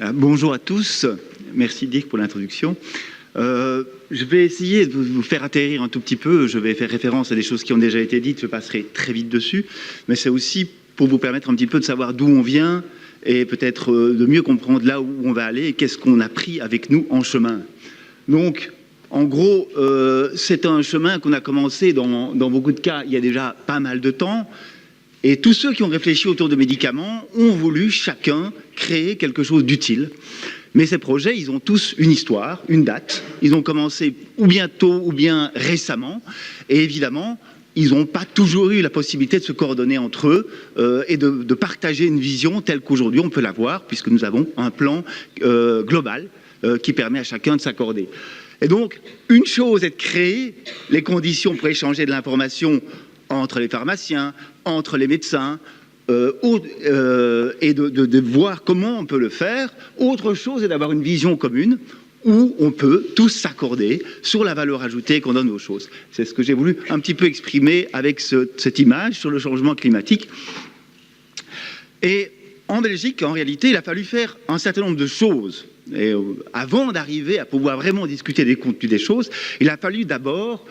Bonjour à tous, merci Dirk pour l'introduction. Je vais essayer de vous faire atterrir un tout petit peu, je vais faire référence à des choses qui ont déjà été dites, je passerai très vite dessus, mais c'est aussi pour vous permettre un petit peu de savoir d'où on vient et peut-être de mieux comprendre là où on va aller et qu'est-ce qu'on a pris avec nous en chemin. Donc, en gros, c'est un chemin qu'on a commencé dans beaucoup de cas il y a déjà pas mal de temps. Et tous ceux qui ont réfléchi autour de médicaments ont voulu chacun créer quelque chose d'utile. Mais ces projets, ils ont tous une histoire, une date. Ils ont commencé ou bien tôt ou bien récemment. Et évidemment, ils n'ont pas toujours eu la possibilité de se coordonner entre eux et de partager une vision telle qu'aujourd'hui on peut l'avoir, puisque nous avons un plan global qui permet à chacun de s'accorder. Et donc, une chose est de créer les conditions pour échanger de l'information entre les pharmaciens, entre les médecins, et de voir comment on peut le faire. Autre chose est d'avoir une vision commune où on peut tous s'accorder sur la valeur ajoutée qu'on donne aux choses. C'est ce que j'ai voulu un petit peu exprimer avec cette image sur le changement climatique. Et en Belgique, en réalité, il a fallu faire un certain nombre de choses. Et avant d'arriver à pouvoir vraiment discuter des contenus des choses, il a fallu d'abord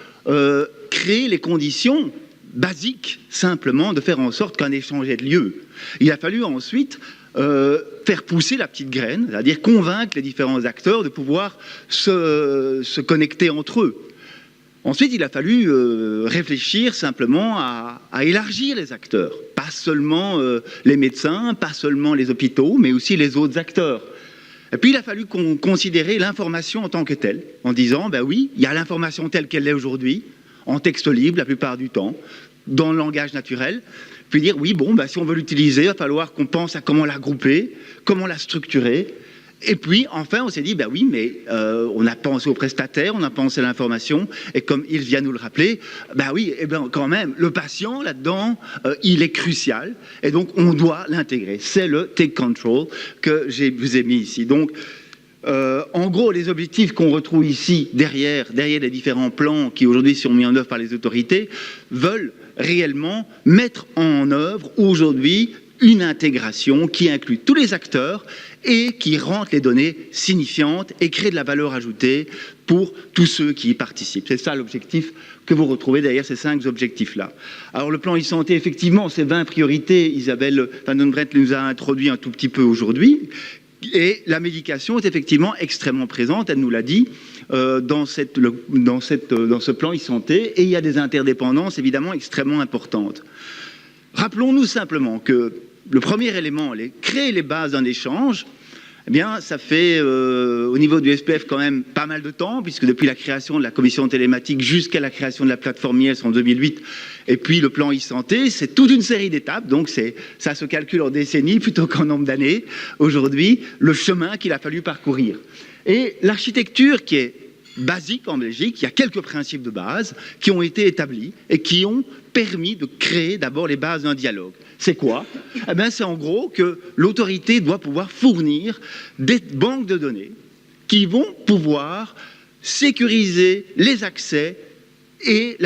créer les conditions basique, simplement, de faire en sorte qu'un échange ait lieu. Il a fallu ensuite faire pousser la petite graine, c'est-à-dire convaincre les différents acteurs de pouvoir se connecter entre eux. Ensuite, il a fallu réfléchir simplement à élargir les acteurs, pas seulement les médecins, pas seulement les hôpitaux, mais aussi les autres acteurs. Et puis, il a fallu considérer l'information en tant que telle, en disant, ben oui, il y a l'information telle qu'elle est aujourd'hui, en texte libre la plupart du temps, dans le langage naturel, puis dire oui, bon, si on veut l'utiliser, il va falloir qu'on pense à comment la grouper, comment la structurer. Et puis, enfin, on s'est dit, oui, mais on a pensé aux prestataires, on a pensé à l'information, et comme il vient nous le rappeler, oui, quand même, le patient, là-dedans, il est crucial, et donc on doit l'intégrer. C'est le take control que je vous ai mis ici. Donc, en gros, les objectifs qu'on retrouve ici, derrière les différents plans qui aujourd'hui sont mis en œuvre par les autorités, veulent réellement mettre en œuvre aujourd'hui une intégration qui inclut tous les acteurs et qui rentre les données signifiantes et crée de la valeur ajoutée pour tous ceux qui y participent. C'est ça l'objectif que vous retrouvez derrière ces 5 objectifs-là. Alors le plan e-santé, effectivement, ces 20 priorités, Isabelle Van den Brent nous a introduit un tout petit peu aujourd'hui. Et la médication est effectivement extrêmement présente, elle nous l'a dit, dans ce plan e-santé, et il y a des interdépendances évidemment extrêmement importantes. Rappelons-nous simplement que le premier élément, créer les bases d'un échange, eh bien, ça fait au niveau du SPF quand même pas mal de temps, puisque depuis la création de la commission télématique jusqu'à la création de la plateforme IES en 2008, et puis le plan e-santé, c'est toute une série d'étapes, donc ça se calcule en décennies plutôt qu'en nombre d'années, aujourd'hui, le chemin qu'il a fallu parcourir. Et l'architecture qui est basique en Belgique, il y a quelques principes de base qui ont été établis et qui ont permis de créer d'abord les bases d'un dialogue. C'est quoi ? C'est en gros que l'autorité doit pouvoir fournir des banques de données qui vont pouvoir sécuriser les accès et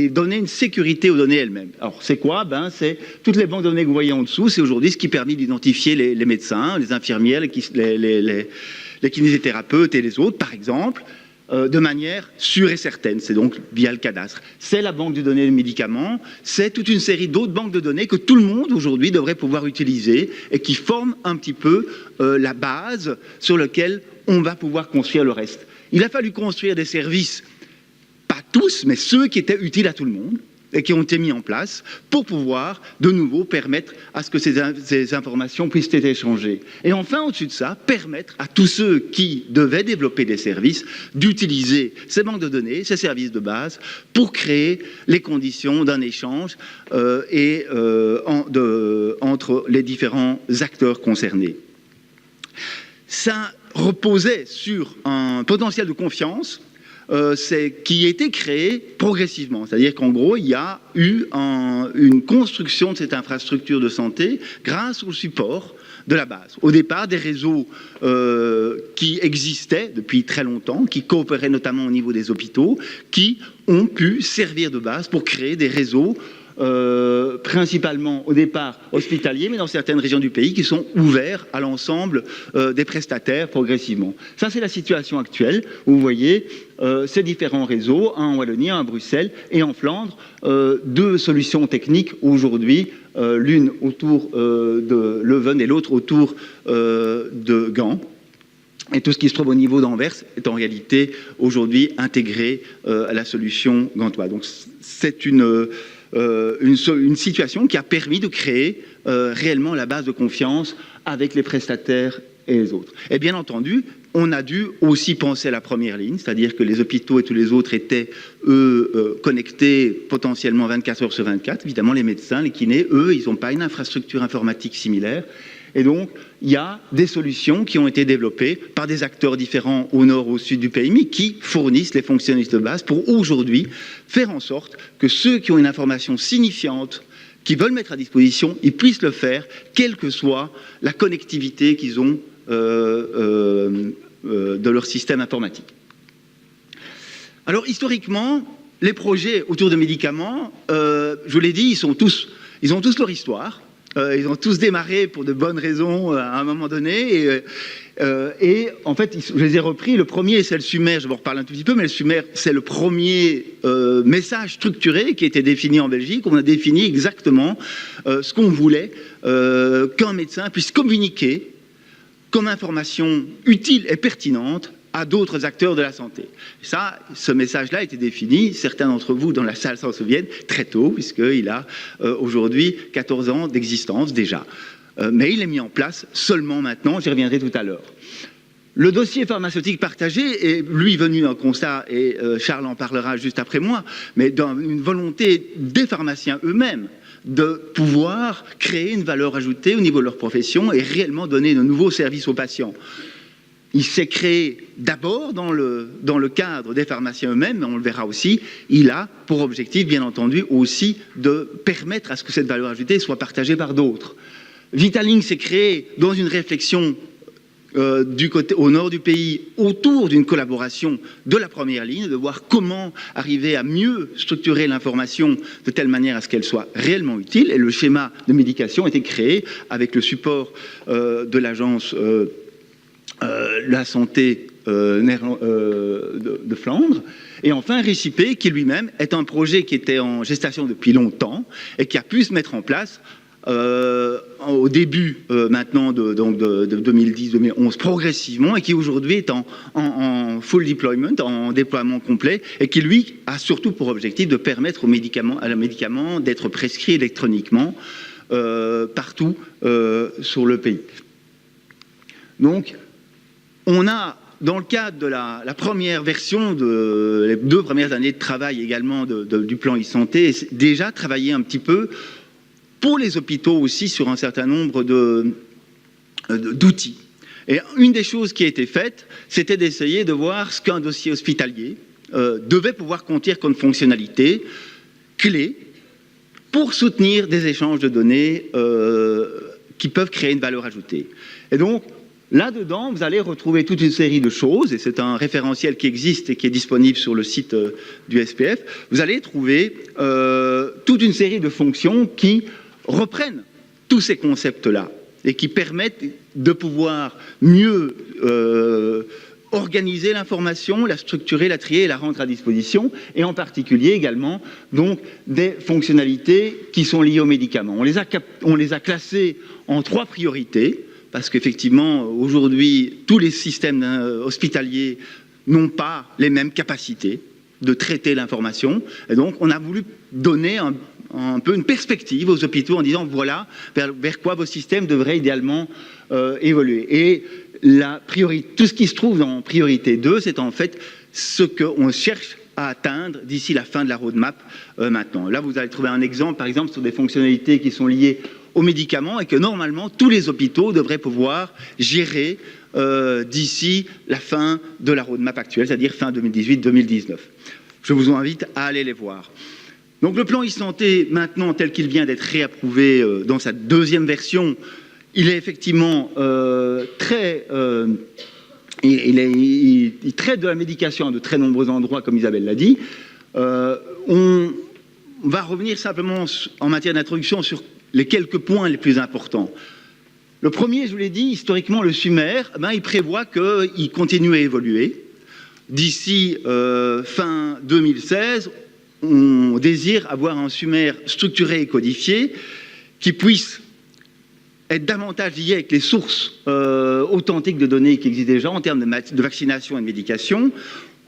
donner une sécurité aux données elles-mêmes. Alors, c'est quoi ? C'est toutes les banques de données que vous voyez en dessous, c'est aujourd'hui ce qui permet d'identifier les médecins, les infirmières, les kinésithérapeutes et les autres, par exemple, de manière sûre et certaine. C'est donc via le cadastre. C'est la banque de données des médicaments, c'est toute une série d'autres banques de données que tout le monde aujourd'hui devrait pouvoir utiliser et qui forment un petit peu la base sur laquelle on va pouvoir construire le reste. Il a fallu construire des services, pas tous, mais ceux qui étaient utiles à tout le monde et qui ont été mis en place pour pouvoir de nouveau permettre à ce que ces informations puissent être échangées. Et enfin, au-dessus de ça, permettre à tous ceux qui devaient développer des services d'utiliser ces banques de données, ces services de base, pour créer les conditions d'un échange entre les différents acteurs concernés. Ça reposait sur un potentiel de confiance qui a été créé progressivement. C'est-à-dire qu'en gros, il y a eu une construction de cette infrastructure de santé grâce au support de la base. Au départ, des réseaux qui existaient depuis très longtemps, qui coopéraient notamment au niveau des hôpitaux, qui ont pu servir de base pour créer des réseaux principalement au départ hospitaliers, mais dans certaines régions du pays qui sont ouverts à l'ensemble des prestataires progressivement. Ça, c'est la situation actuelle. Vous voyez ces différents réseaux, un en Wallonie, un à Bruxelles et en Flandre, deux solutions techniques aujourd'hui, l'une autour de Leuven et l'autre autour de Gand. Et tout ce qui se trouve au niveau d'Anvers est en réalité aujourd'hui intégré à la solution gantoise. Donc c'est une situation qui a permis de créer réellement la base de confiance avec les prestataires et les autres. Et bien entendu, on a dû aussi penser à la première ligne, c'est-à-dire que les hôpitaux et tous les autres étaient, eux, connectés potentiellement 24 heures sur 24. Évidemment, les médecins, les kinés, eux, ils n'ont pas une infrastructure informatique similaire. Et donc, il y a des solutions qui ont été développées par des acteurs différents au nord, au sud du pays, mais qui fournissent les fonctionnistes de base pour aujourd'hui faire en sorte que ceux qui ont une information signifiante, qui veulent mettre à disposition, ils puissent le faire, quelle que soit la connectivité qu'ils ont de leur système informatique. Alors, historiquement, les projets autour de médicaments, je vous l'ai dit, ils ont tous leur histoire. Ils ont tous démarré pour de bonnes raisons à un moment donné. Et en fait, je les ai repris. Le premier, c'est le SUMER. Je vais en reparler un tout petit peu, mais le SUMER, c'est le premier message structuré qui a été défini en Belgique. On a défini exactement ce qu'on voulait qu'un médecin puisse communiquer comme information utile et pertinente à d'autres acteurs de la santé. Et ça, ce message-là a été défini, certains d'entre vous dans la salle s'en souviennent, très tôt, puisqu'il a aujourd'hui 14 ans d'existence déjà. Mais il est mis en place seulement maintenant, j'y reviendrai tout à l'heure. Le dossier pharmaceutique partagé est, lui, venu d'un constat, et Charles en parlera juste après moi, mais d'une volonté des pharmaciens eux-mêmes de pouvoir créer une valeur ajoutée au niveau de leur profession et réellement donner de nouveaux services aux patients. Il s'est créé d'abord dans le cadre des pharmaciens eux-mêmes, mais on le verra aussi, il a pour objectif, bien entendu, aussi de permettre à ce que cette valeur ajoutée soit partagée par d'autres. Vitaling s'est créé dans une réflexion au nord du pays autour d'une collaboration de la première ligne, de voir comment arriver à mieux structurer l'information de telle manière à ce qu'elle soit réellement utile. Et le schéma de médication a été créé avec le support de l'agence la santé de Flandre. Et enfin, Récipé, qui lui-même est un projet qui était en gestation depuis longtemps et qui a pu se mettre en place au début maintenant de 2010-2011 progressivement et qui aujourd'hui est en full deployment, en déploiement complet et qui lui a surtout pour objectif de permettre à la médicament d'être prescrit électroniquement partout sur le pays. Donc, on a, dans le cadre de la première version, les 2 premières années de travail également du plan e-santé, déjà travaillé un petit peu pour les hôpitaux aussi sur un certain nombre d'outils. Et une des choses qui a été faite, c'était d'essayer de voir ce qu'un dossier hospitalier devait pouvoir contenir comme fonctionnalité clé pour soutenir des échanges de données qui peuvent créer une valeur ajoutée. Et donc, là-dedans, vous allez retrouver toute une série de choses, et c'est un référentiel qui existe et qui est disponible sur le site du SPF. Vous allez trouver toute une série de fonctions qui reprennent tous ces concepts-là et qui permettent de pouvoir mieux organiser l'information, la structurer, la trier et la rendre à disposition, et en particulier également donc, des fonctionnalités qui sont liées aux médicaments. On les a classées en 3 priorités. Parce qu'effectivement, aujourd'hui, tous les systèmes hospitaliers n'ont pas les mêmes capacités de traiter l'information. Et donc, on a voulu donner un peu une perspective aux hôpitaux en disant, voilà, vers quoi vos systèmes devraient idéalement évoluer. Et tout ce qui se trouve en priorité 2, c'est en fait ce qu'on cherche à atteindre d'ici la fin de la roadmap maintenant. Là, vous allez trouver un exemple, par exemple, sur des fonctionnalités qui sont liées aux médicaments et que normalement tous les hôpitaux devraient pouvoir gérer d'ici la fin de la roadmap actuelle, c'est-à-dire fin 2018-2019. Je vous invite à aller les voir. Donc le plan e-santé, maintenant tel qu'il vient d'être réapprouvé dans sa 2e version, il est effectivement il traite de la médication à de très nombreux endroits, comme Isabelle l'a dit. on va revenir simplement en matière d'introduction sur les quelques points les plus importants. Le premier, je vous l'ai dit, historiquement, le Sumer, il prévoit qu'il continue à évoluer. D'ici fin 2016, on désire avoir un Sumer structuré et codifié qui puisse être davantage lié avec les sources authentiques de données qui existent déjà en termes de vaccination et de médication.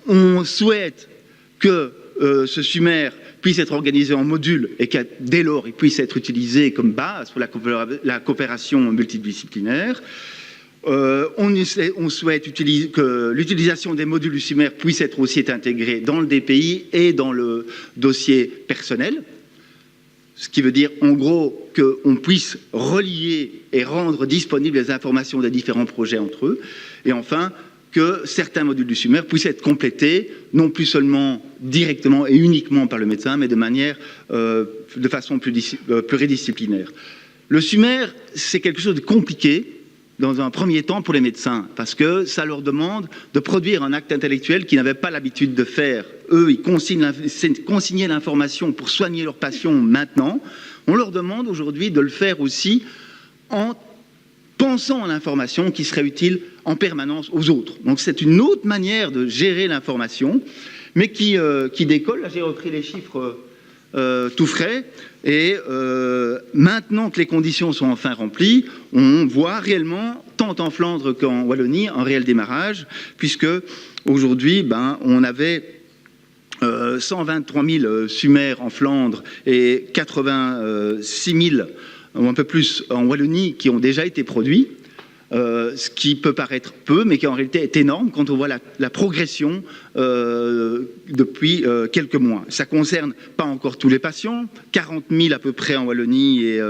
On souhaite que ce Sumer puisse être organisé en modules et que dès lors il puisse être utilisé comme base pour la coopération multidisciplinaire. On souhaite que l'utilisation des modules du Sumer puisse être aussi intégrée dans le DPI et dans le dossier personnel. Ce qui veut dire, en gros, qu'on puisse relier et rendre disponibles les informations des différents projets entre eux. Et enfin, que certains modules du Sumer puissent être complétés, non plus seulement directement et uniquement par le médecin, mais de façon pluridisciplinaire. Le Sumer, c'est quelque chose de compliqué, dans un premier temps pour les médecins, parce que ça leur demande de produire un acte intellectuel qu'ils n'avaient pas l'habitude de faire. Eux, ils consignaient l'information pour soigner leurs patients maintenant. On leur demande aujourd'hui de le faire aussi en pensant à l'information qui serait utile en permanence aux autres. Donc c'est une autre manière de gérer l'information, mais qui décolle. Là, j'ai repris les chiffres tout frais. Et maintenant que les conditions sont enfin remplies, on voit réellement, tant en Flandre qu'en Wallonie, un réel démarrage, puisque aujourd'hui, on avait 123 000 Sumer en Flandre et 86 000, ou un peu plus, en Wallonie, qui ont déjà été produits. Ce qui peut paraître peu, mais qui en réalité est énorme quand on voit la progression depuis quelques mois. Ça ne concerne pas encore tous les patients, 40 000 à peu près en Wallonie et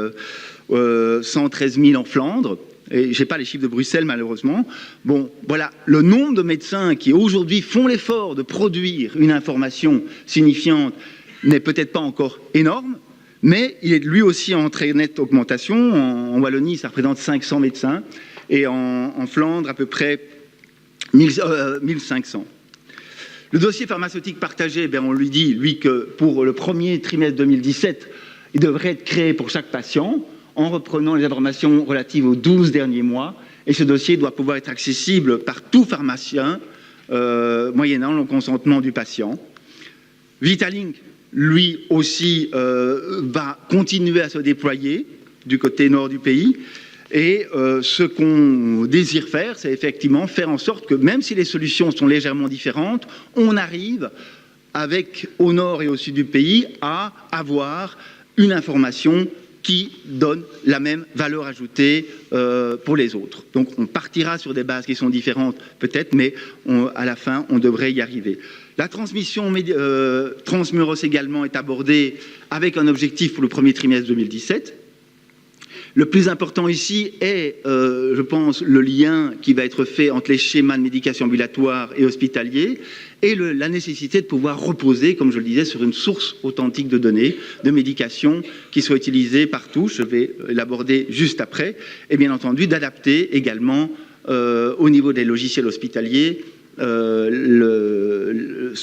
113 000 en Flandre. Et je n'ai pas les chiffres de Bruxelles, malheureusement. Bon, voilà, le nombre de médecins qui aujourd'hui font l'effort de produire une information signifiante n'est peut-être pas encore énorme, mais il est lui aussi en très nette augmentation. En Wallonie, ça représente 500 médecins. Et en Flandre, à peu près 1500. Le dossier pharmaceutique partagé, on lui dit, que pour le premier trimestre 2017, il devrait être créé pour chaque patient, en reprenant les informations relatives aux 12 derniers mois. Et ce dossier doit pouvoir être accessible par tout pharmacien, moyennant le consentement du patient. Vitalink, lui aussi, va continuer à se déployer du côté nord du pays. Et ce qu'on désire faire, c'est effectivement faire en sorte que même si les solutions sont légèrement différentes, on arrive, au nord et au sud du pays, à avoir une information qui donne la même valeur ajoutée pour les autres. Donc on partira sur des bases qui sont différentes peut-être, mais à la fin, on devrait y arriver. La transmission Transmuros également est abordée avec un objectif pour le premier trimestre 2017. Le plus important ici est, je pense, le lien qui va être fait entre les schémas de médication ambulatoire et hospitalier et la nécessité de pouvoir reposer, comme je le disais, sur une source authentique de données, de médication qui soit utilisée partout. Je vais l'aborder juste après. Et bien entendu, d'adapter également au niveau des logiciels hospitaliers, de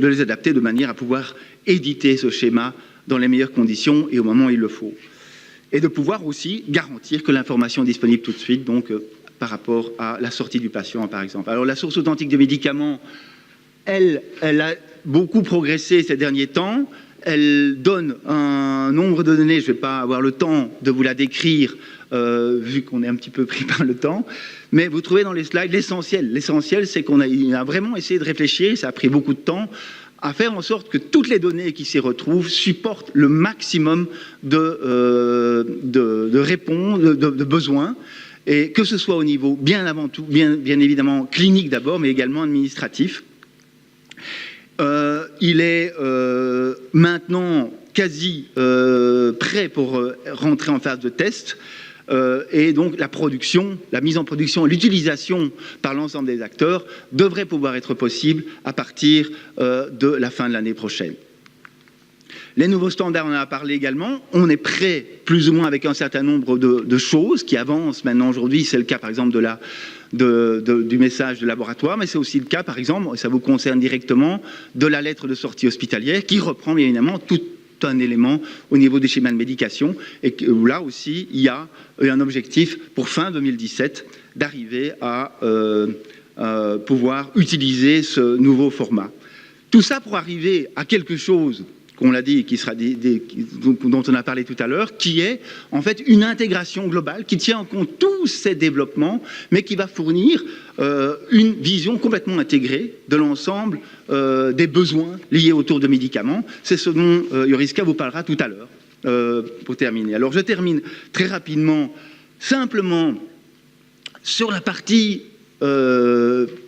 les adapter de manière à pouvoir éditer ce schéma dans les meilleures conditions et au moment où il le faut. Et de pouvoir aussi garantir que l'information est disponible tout de suite, donc par rapport à la sortie du patient, par exemple. Alors la source authentique de médicaments, elle a beaucoup progressé ces derniers temps. Elle donne un nombre de données, je ne vais pas avoir le temps de vous la décrire, vu qu'on est un petit peu pris par le temps, mais vous trouvez dans les slides l'essentiel. L'essentiel, c'est qu'on a vraiment essayé de réfléchir, ça a pris beaucoup de temps, à faire en sorte que toutes les données qui s'y retrouvent supportent le maximum de réponses, de besoins, et que ce soit au niveau, bien avant tout, bien évidemment clinique d'abord, mais également administratif. Il est maintenant quasi prêt pour rentrer en phase de test. Et donc la mise en production, l'utilisation par l'ensemble des acteurs devrait pouvoir être possible à partir de la fin de l'année prochaine. Les nouveaux standards, on en a parlé également. On est prêt, plus ou moins, avec un certain nombre de choses qui avancent maintenant aujourd'hui. C'est le cas, par exemple, du message de laboratoire, mais c'est aussi le cas, par exemple, et ça vous concerne directement, de la lettre de sortie hospitalière qui reprend bien évidemment un élément au niveau des schémas de médication, et où là aussi, il y a un objectif pour fin 2017 d'arriver à pouvoir utiliser ce nouveau format. Tout ça pour arriver à quelque chose qu'on l'a dit, qui sera dont on a parlé tout à l'heure, qui est en fait une intégration globale qui tient en compte tous ces développements, mais qui va fournir une vision complètement intégrée de l'ensemble des besoins liés autour de médicaments. C'est ce dont Yoriska vous parlera tout à l'heure, pour terminer. Alors je termine très rapidement, simplement sur la partie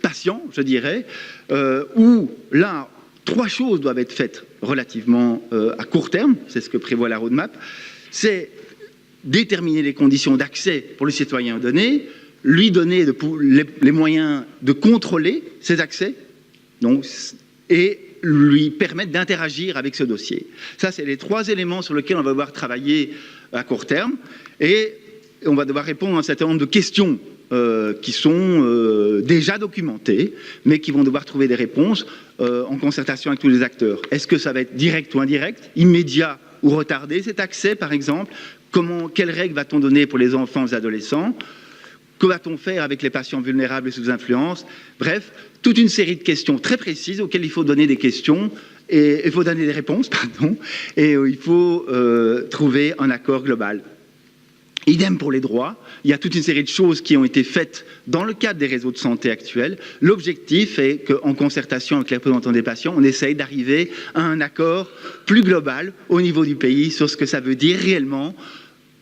patient, je dirais, où là, 3 choses doivent être faites relativement à court terme, c'est ce que prévoit la roadmap, c'est déterminer les conditions d'accès pour le citoyen aux données, lui donner les moyens de contrôler ces accès, donc, et lui permettre d'interagir avec ce dossier. Ça, c'est les 3 éléments sur lesquels on va devoir travailler à court terme, et on va devoir répondre à un certain nombre de questions qui sont déjà documentées, mais qui vont devoir trouver des réponses en concertation avec tous les acteurs. Est-ce que ça va être direct ou indirect, immédiat ou retardé cet accès, par exemple? Quelles règles va-t-on donner pour les enfants et les adolescents? Que va-t-on faire avec les patients vulnérables et sous influence? Bref, toute une série de questions très précises auxquelles il faut donner des questions, et il faut donner des réponses, pardon, et il faut trouver un accord global. Idem pour les droits, il y a toute une série de choses qui ont été faites dans le cadre des réseaux de santé actuels. L'objectif est qu'en concertation avec les représentants des patients, on essaye d'arriver à un accord plus global au niveau du pays sur ce que ça veut dire réellement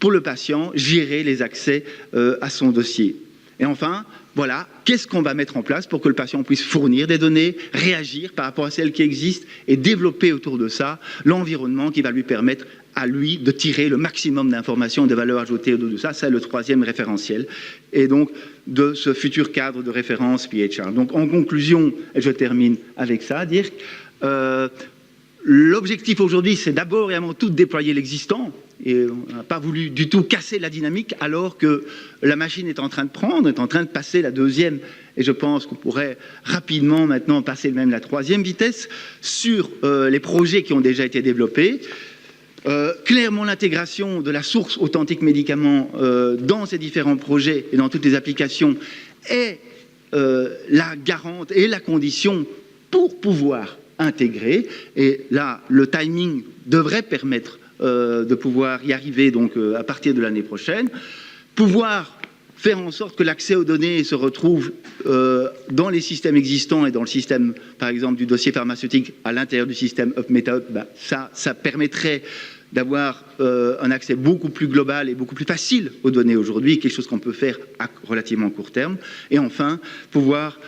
pour le patient, gérer les accès à son dossier. Et enfin, voilà, qu'est-ce qu'on va mettre en place pour que le patient puisse fournir des données, réagir par rapport à celles qui existent et développer autour de ça l'environnement qui va lui permettre à lui de tirer le maximum d'informations et de valeurs ajoutées autour de ça. C'est le 3e référentiel. Et donc, de ce futur cadre de référence PHR. Donc, en conclusion, et je termine avec ça, dire l'objectif aujourd'hui, c'est d'abord et avant tout de déployer l'existant. Et on n'a pas voulu du tout casser la dynamique alors que la machine est en train de prendre, est en train de passer la 2e. Et je pense qu'on pourrait rapidement maintenant passer même la 3e vitesse sur les projets qui ont déjà été développés. Clairement, l'intégration de la source authentique médicaments dans ces différents projets et dans toutes les applications est la garante et la condition pour pouvoir intégrer. Et là, le timing devrait permettre de pouvoir y arriver donc, à partir de l'année prochaine. Pouvoir faire en sorte que l'accès aux données se retrouve dans les systèmes existants et dans le système, par exemple, du dossier pharmaceutique à l'intérieur du système UpMetaUp, ça permettrait d'avoir un accès beaucoup plus global et beaucoup plus facile aux données aujourd'hui, quelque chose qu'on peut faire à relativement court terme. Et enfin, pouvoir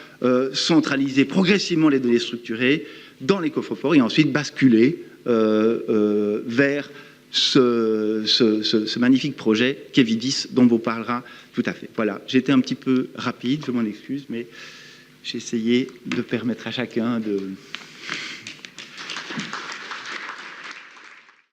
centraliser progressivement les données structurées dans les coffres-forts et ensuite basculer vers ce magnifique projet Kevidis dont vous parlera tout à fait. Voilà, j'étais un petit peu rapide, je m'en excuse, mais j'ai essayé de permettre à chacun de